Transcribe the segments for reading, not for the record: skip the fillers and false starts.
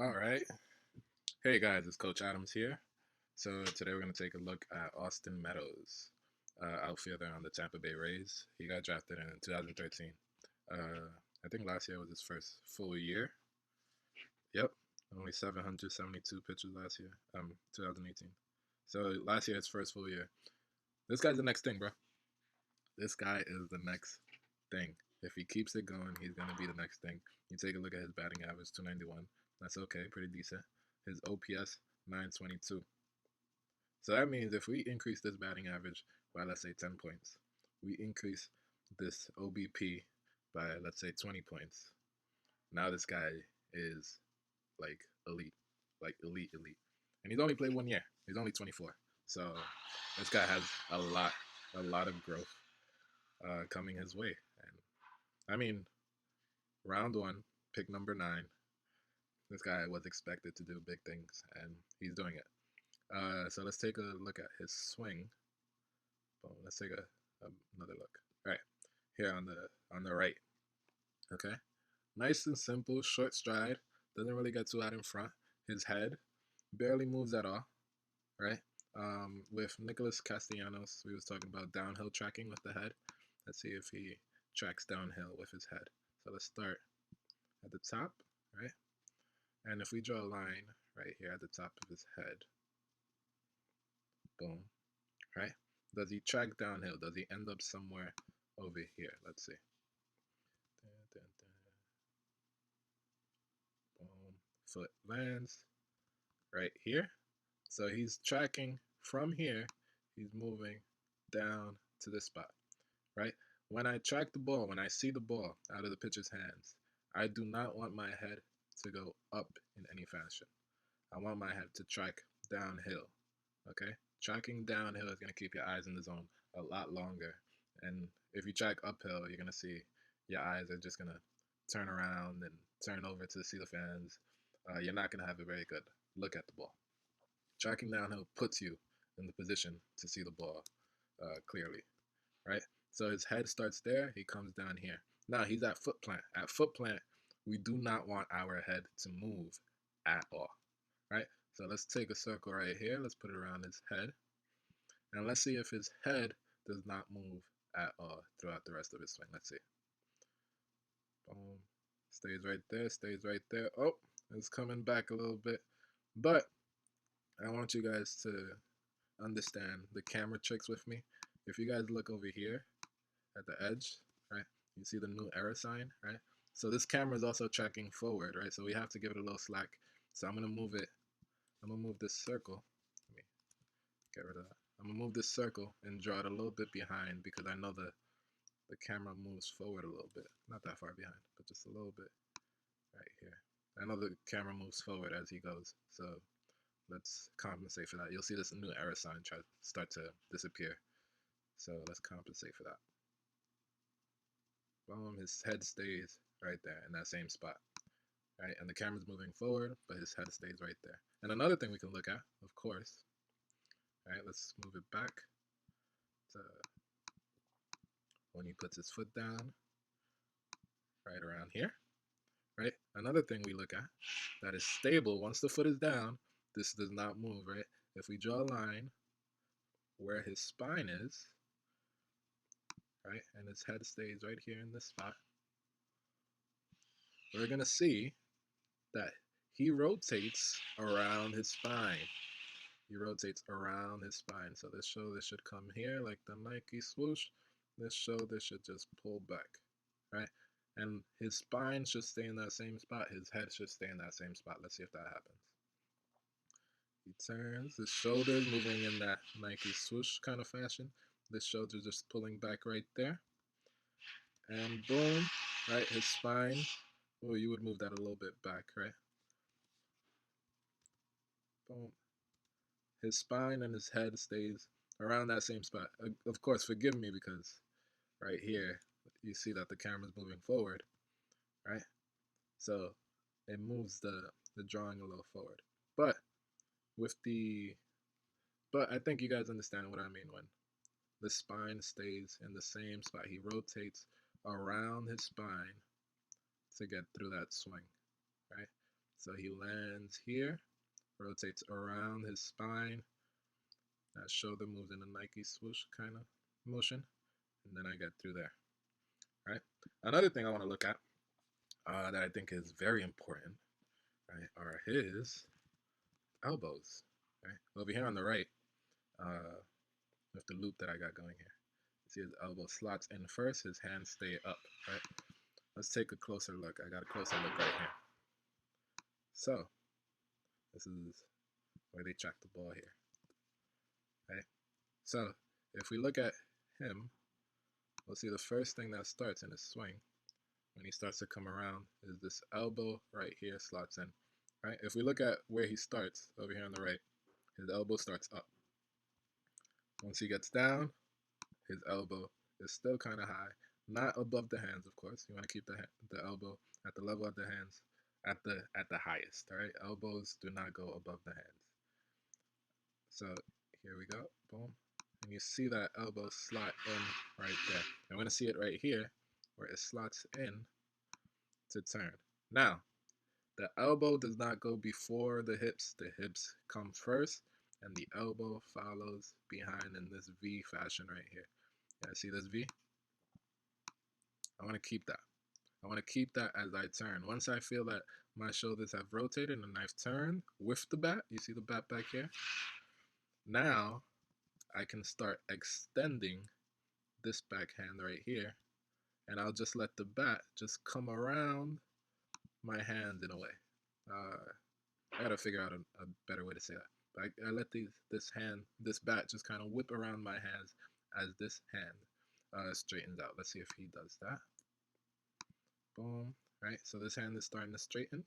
All right. Hey guys, it's Coach Adams here. So today we're going to take a look at Austin Meadows, outfielder on the Tampa Bay Rays. He got drafted in 2013. I think last year was his first full year. Yep, only 772 pitches last year, 2018. So last year his first full year. This guy's the next thing, bro. This guy is the next thing. If he keeps it going, he's going to be the next thing. You take a look at his batting average, 291. That's okay, pretty decent. His OPS, 922. So that means if we increase this batting average by, let's say, 10 points, we increase this OBP by, let's say, 20 points. Now this guy is like elite, elite. And he's only played 1 year. He's only 24. So this guy has a lot of growth coming his way. And I mean, round one, pick number 9. This guy was expected to do big things, and he's doing it. So let's take a look at his swing. Boom. Let's take another look. All right, here on the right. Okay, nice and simple, short stride. Doesn't really get too out in front. His head barely moves at all. Right. With Nicholas Castellanos, we was talking about downhill tracking with the head. Let's see if he tracks downhill with his head. So let's start at the top, right? And if we draw a line right here at the top of his head, boom, right? Does he track downhill? Does he end up somewhere over here? Let's see. Boom. Foot lands right here. So he's tracking from here. He's moving down to this spot, right? When I track the ball, when I see the ball out of the pitcher's hands, I do not want my head to go up in any fashion. I want my head to track downhill, okay? Tracking downhill is going to keep your eyes in the zone a lot longer. And if you track uphill, you're going to see your eyes are just going to turn around and turn over to see the fans. You're not going to have a very good look at the ball. Tracking downhill puts you in the position to see the ball clearly, right? So his head starts there. He comes down here. Now he's at foot plant. At foot plant, we do not want our head to move at all, right? So let's take a circle right here. Let's put it around his head. And let's see if his head does not move at all throughout the rest of his swing. Let's see. Boom. Stays right there, stays right there. Oh, it's coming back a little bit. But I want you guys to understand the camera tricks with me. If you guys look over here at the edge, right, you see the new error sign, right? So this camera is also tracking forward, right? So we have to give it a little slack. So I'm going to move it. I'm going to move this circle. Let me get rid of that. I'm going to move this circle and draw it a little bit behind because I know the camera moves forward a little bit. Not that far behind, but just a little bit right here. I know the camera moves forward as he goes. So let's compensate for that. You'll see this new error sign start to disappear. So let's compensate for that. Boom, his head stays right there in that same spot. Right, and the camera's moving forward, but his head stays right there. And another thing we can look at, of course, right, let's move it back to when he puts his foot down, right around here, right? Another thing we look at that is stable once the foot is down, this does not move, right? If we draw a line where his spine is, right, and his head stays right here in this spot, we're going to see that he rotates around his spine. He rotates around his spine. So this should come here like the Nike swoosh. This should just pull back, right? And his spine should stay in that same spot. His head should stay in that same spot. Let's see if that happens. He turns, his shoulders moving in that Nike swoosh kind of fashion. This shoulder just pulling back right there. And boom, right, his spine. Oh, you would move that a little bit back, right? Boom. His spine and his head stays around that same spot. Of course, forgive me because right here, you see that the camera's moving forward, right? So it moves the drawing a little forward. But with but I think you guys understand what I mean when the spine stays in the same spot. He rotates around his spine to get through that swing, right? So he lands here, rotates around his spine. That shoulder moves in a Nike swoosh kind of motion, and then I get through there. Right. Another thing I want to look at that I think is very important, right, are his elbows. Right. Over here on the right, with the loop that I got going here, you see his elbow slots in first. His hands stay up. Right. Let's take a closer look. I got a closer look right here. So this is where they track the ball here. Right. So if we look at him, we'll see the first thing that starts in his swing when he starts to come around is this elbow right here slots in. Right. If we look at where he starts over here on the right, his elbow starts up. Once he gets down, his elbow is still kind of high, not above the hands, of course. You want to keep the elbow at the level of the hands, at the highest. All right, elbows do not go above the hands. So here we go, boom, and you see that elbow slot in right there. I'm going to see it right here, where it slots in to turn. Now, the elbow does not go before the hips. The hips come first, and the elbow follows behind in this V fashion right here. Yeah, see this V? I want to keep that. I want to keep that as I turn. Once I feel that my shoulders have rotated and I've turned with the bat, you see the bat back here? Now I can start extending this backhand right here, and I'll just let the bat just come around my hand in a way. I gotta figure out a better way to say that. But I let this bat just kind of whip around my hands as this hand straightens out. Let's see if he does that. Boom, right? So this hand is starting to straighten,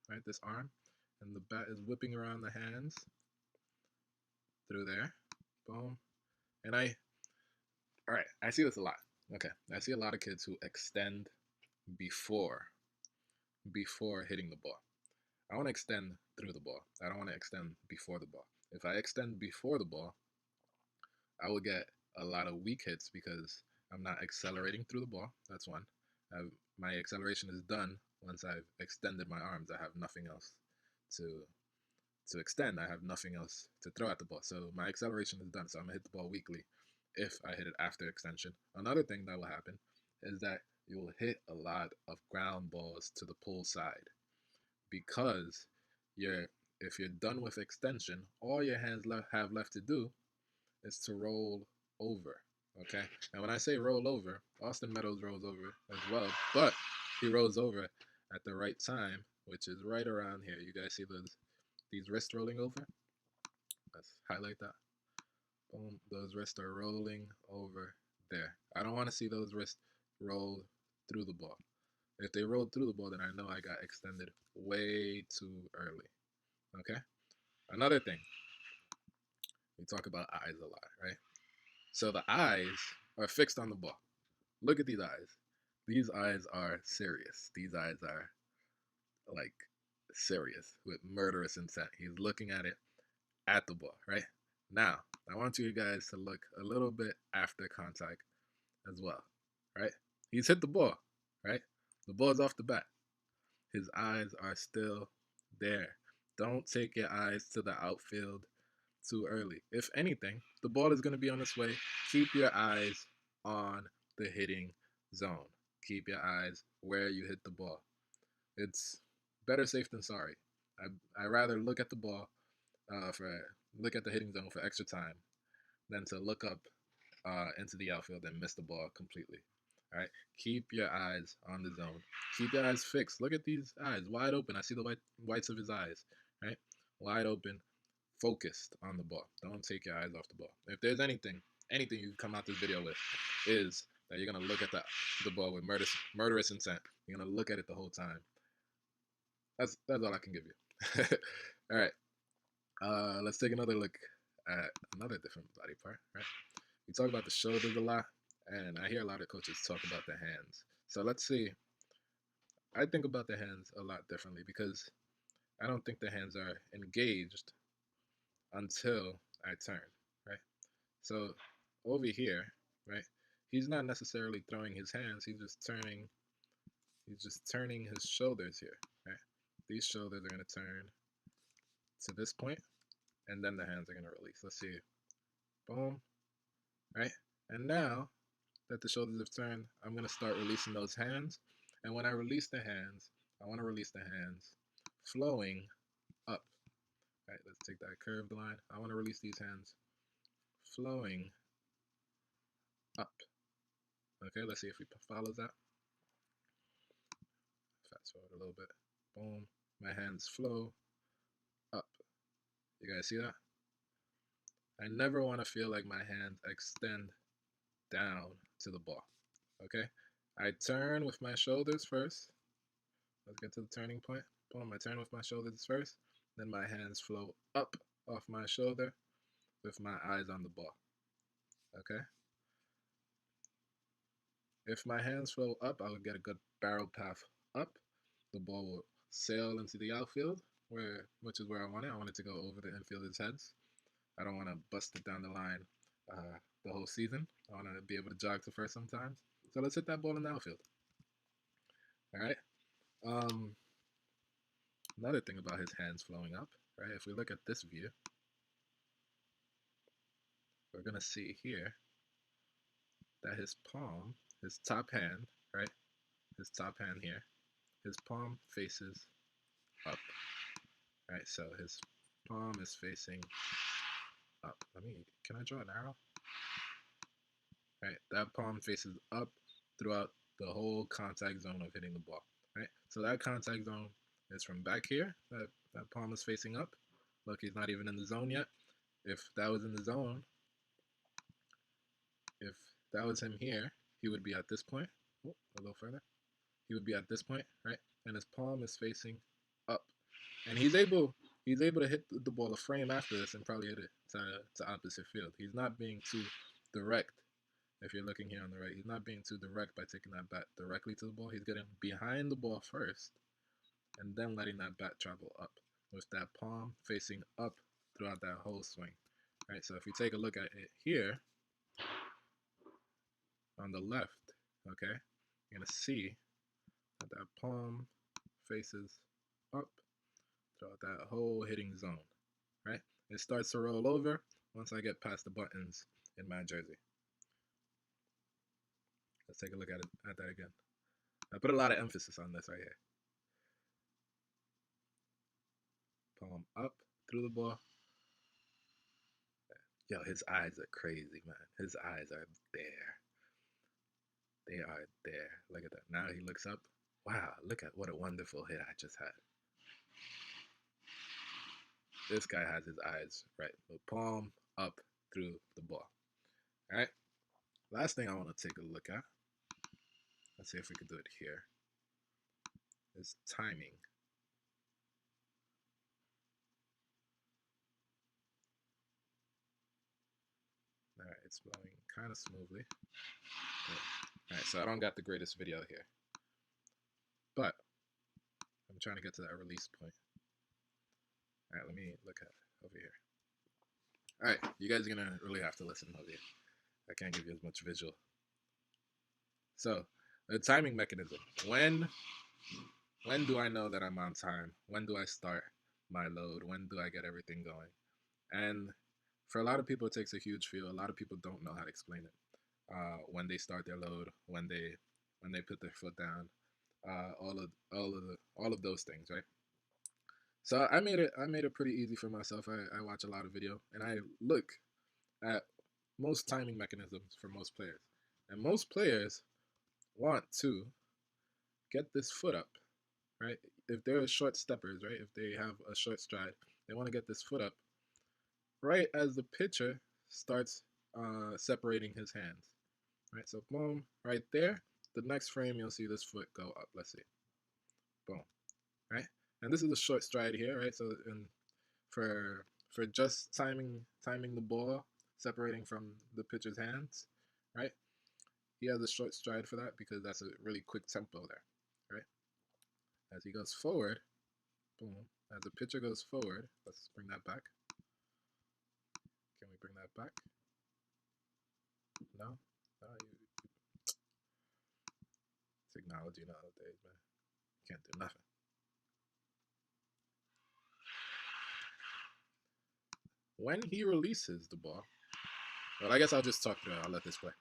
right? This arm, and the bat is whipping around the hands through there. Boom, and all right, I see this a lot. Okay, I see a lot of kids who extend before hitting the ball. I want to extend through the ball. I don't want to extend before the ball. If I extend before the ball, I will get a lot of weak hits because I'm not accelerating through the ball. That's one. My acceleration is done once I've extended my arms. I have nothing else to extend. I have nothing else to throw at the ball. So my acceleration is done. So I'm going to hit the ball weakly if I hit it after extension. Another thing that will happen is that you will hit a lot of ground balls to the pull side because if you're done with extension, all your hands have left to do is to roll over. Okay, and when I say roll over, Austin Meadows rolls over as well, but he rolls over at the right time, which is right around here. You guys see these wrists rolling over? Let's highlight that. Boom, those wrists are rolling over there. I don't want to see those wrists roll through the ball. If they roll through the ball, then I know I got extended way too early. Okay? Another thing, we talk about eyes a lot, right? So the eyes are fixed on the ball. Look at these eyes. These eyes are serious. These eyes are like serious with murderous intent. He's looking at it at the ball, right? Now, I want you guys to look a little bit after contact as well, right? He's hit the ball, right? The ball's off the bat. His eyes are still there. Don't take your eyes to the outfield too early. If anything, the ball is going to be on its way. Keep your eyes on the hitting zone. Keep your eyes where you hit the ball. It's better safe than sorry. I rather look at the ball look at the hitting zone for extra time than to look up into the outfield and miss the ball completely. All right, keep your eyes on the zone. Keep your eyes fixed. Look at these eyes, wide open. I see the whites of his eyes, right? Wide open, focused on the ball. Don't take your eyes off the ball. If there's anything you come out this video with is that you're gonna look at the ball with murderous intent. You're gonna look at it the whole time. That's all I can give you. All right. Let's take another look at another different body part. Right. We talk about the shoulders a lot, and I hear a lot of coaches talk about the hands. So let's see. I think about the hands a lot differently because I don't think the hands are engaged until I turn, right? So over here, right, he's not necessarily throwing his hands, he's just turning his shoulders here, right? these shoulders are going to turn to this point, and then the hands are going to release. Let's see. Boom. Right? And now that the shoulders have turned, I'm going to start releasing those hands. And when I release the hands, I want to release the hands flowing up. All right, let's take that curved line. I want to release these hands flowing up. Okay, let's see if we follow that. Fast forward a little bit. Boom. My hands flow up. You guys see that? I never want to feel like my hands extend down to the ball. Okay? I turn with my shoulders first. Let's get to the turning point. Boom, I turn with my shoulders first. Then my hands flow up off my shoulder with my eyes on the ball. Okay? If my hands flow up, I will get a good barrel path up. The ball will sail into the outfield, which is where I want it. I want it to go over the infielders' heads. I don't want to bust it down the line the whole season. I want to be able to jog to first sometimes. So let's hit that ball in the outfield. All right. Another thing about his hands flowing up, right? If we look at this view, we're going to see here that his palm, his top hand, right? His top hand here, his palm faces up, right? So his palm is facing up. Can I draw an arrow? Right, that palm faces up throughout the whole contact zone of hitting the ball, right? So that contact zone is from back here, that palm is facing up. Look, he's not even in the zone yet. If that was in the zone, if that was him here, he would be at this point. Oh, a little further. He would be at this point, right? And his palm is facing up. And he's able to hit the ball a frame after this and probably hit it to opposite field. He's not being too direct. If you're looking here on the right, he's not being too direct by taking that bat directly to the ball. He's getting behind the ball first and then letting that bat travel up with that palm facing up throughout that whole swing. All right, so if you take a look at it here on the left, okay, you're going to see that that palm faces up throughout that whole hitting zone, right? It starts to roll over once I get past the buttons in my jersey. Let's take a look at that again. I put a lot of emphasis on this right here. Palm up through the ball. Yo, his eyes are crazy, man. His eyes are there. They are there. Look at that. Now he looks up. Wow, look at what a wonderful hit I just had. This guy has his eyes right. The palm up through the ball. All right. Last thing I want to take a look at. Let's see if we can do it here. Is timing. All right, it's blowing kind of smoothly. All right, so I don't got the greatest video here, but I'm trying to get to that release point. All right, let me look at it over here. All right, you guys are gonna really have to listen over here. I can't give you as much visual. So the timing mechanism. When do I know that I'm on time? When do I start my load? When do I get everything going? And for a lot of people, it takes a huge feel. A lot of people don't know how to explain it. When they start their load, when they put their foot down, all of those things, right? So I made it pretty easy for myself. I watch a lot of video and I look at most timing mechanisms for most players, and most players want to get this foot up, right? If they're short steppers, right? If they have a short stride, they want to get this foot up right as the pitcher starts separating his hands, right? So boom, right there. The next frame, you'll see this foot go up. Let's see. Boom, right? And this is a short stride here, right? So for just timing the ball, separating from the pitcher's hands, right? He has a short stride for that because that's a really quick tempo there, right? As he goes forward, boom. As the pitcher goes forward, let's bring that back. Can we bring that back? No? No, technology nowadays, man. Can't do nothing. when he releases the ball, well, I guess I'll just talk through it. I'll let this play.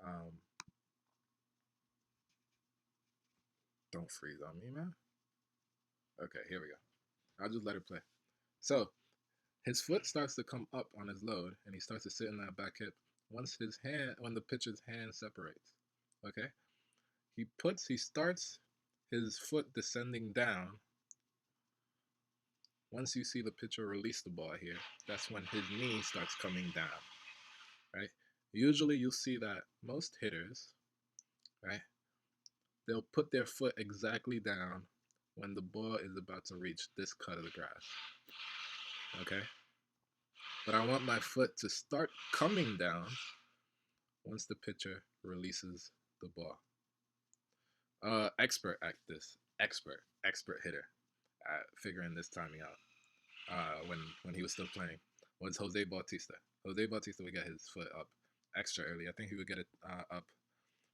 Um, don't freeze on me, man. Okay, here we go. I'll just let it play. So his foot starts to come up on his load, and he starts to sit in that back hip. When the pitcher's hand separates, okay, he starts his foot descending down. Once you see the pitcher release the ball here, that's when his knee starts coming down, right? Usually you'll see that most hitters, right, they'll put their foot exactly down when the ball is about to reach this cut of the grass, okay? But I want my foot to start coming down once the pitcher releases the ball. Expert at this, expert hitter at figuring this timing out. When he was still playing was Jose Bautista. Jose Bautista would get his foot up extra early. I think he would get it up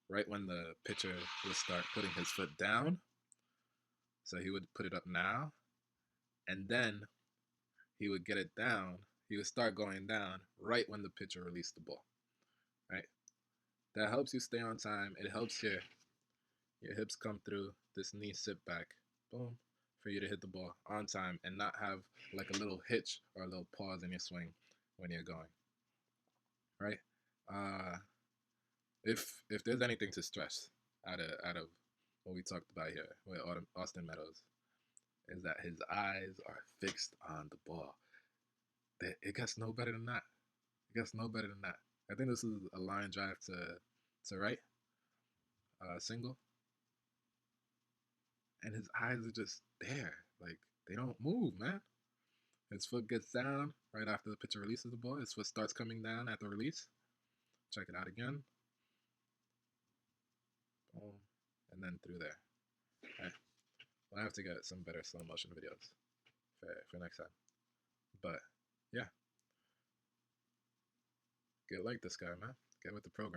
right when the pitcher would start putting his foot down. So he would put it up now, and then he would get it down. He would start going down right when the pitcher released the ball. Right? That helps you stay on time. It helps your hips come through, this knee sit back, boom, for you to hit the ball on time and not have like a little hitch or a little pause in your swing when you're going. Right? Uh, if there's anything to stress out of what we talked about here with Austin Meadows, is that his eyes are fixed on the ball. It gets no better than that. It gets no better than that. I think this is a line drive to right, single, and his eyes are just there, like they don't move, man. His foot gets down right after the pitcher releases the ball. His foot starts coming down at the release. Check it out again. Boom, and then through there. Right. Well, I have to get some better slow motion videos for next time. But yeah, get like this guy, man. Get with the program.